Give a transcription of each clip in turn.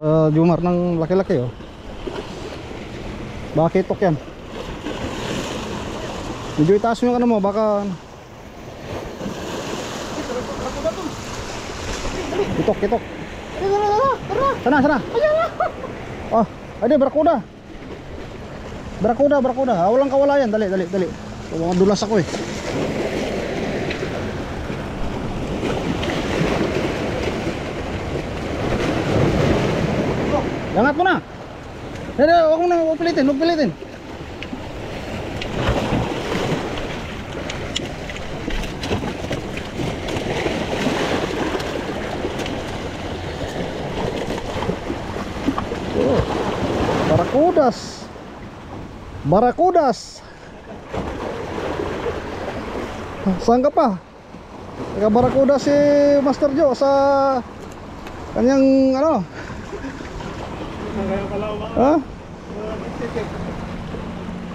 Jumar ng laki-laki oh. Baka kitok yan. Medyo itaas mo yung ano mo, baka kitok, kitok. Sana. Oh, ada barakuda. Barakuda. Walang kawala yan, dali. Mga dulas ako eh. Langat mo na. Hindi, huwag mo na, huwag pilitin. Oh, barakudas. Saan ka pa? Taga-barakuda si Master Joe sa kanyang ano? Ha?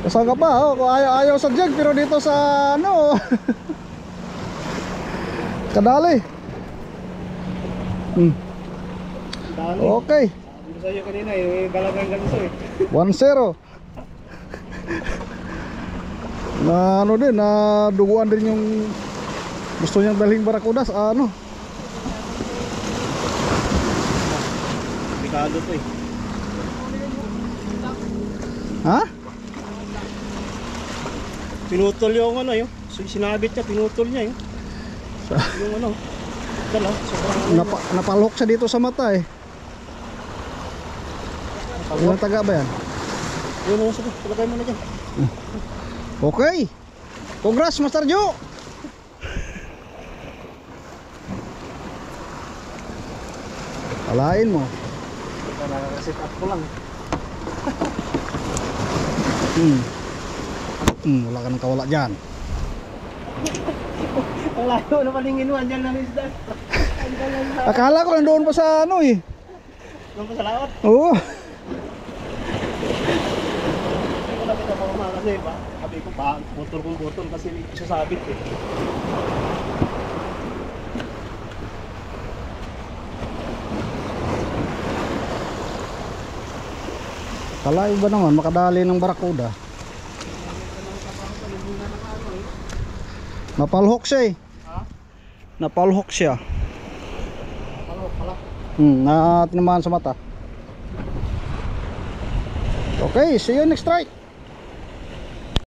Saan ka pa? Oh, ayaw sa jug pero dito sa ano? Kadali. Okay. Sa'yo kanina eh, balagang ganito eh. 1-0. Na ano din, na duguan din yung gusto niyang dalhin barakudas, ano? Pikado to eh. Ha? Pinutol yung ano yun. Sinabit niya, pinutol niya yun. Yung ano. Dala, sobrang Napalhok siya dito sa mata eh. Ilang taga ba yan? yun o, sige, palagay mo na dyan. Okay. Congrats Master Joe. Alain mo. Nakakasit up ko lang. Wala ka nang kawala dyan. Ang layo na palingin mo, andyan lang isda. Akala ko nandoon pa sa ano eh. Doon pa sa laot. Oo. Hindi ko na pinapamama kasi ba? Sabi ko ba, putol kasi isasabit eh. Kalayo ba naman makadali ng barakuda? Napalhok siya eh. Ha? Napalhok siya. Palok pala. Na tinamaan sa mata. Okay, see you next strike.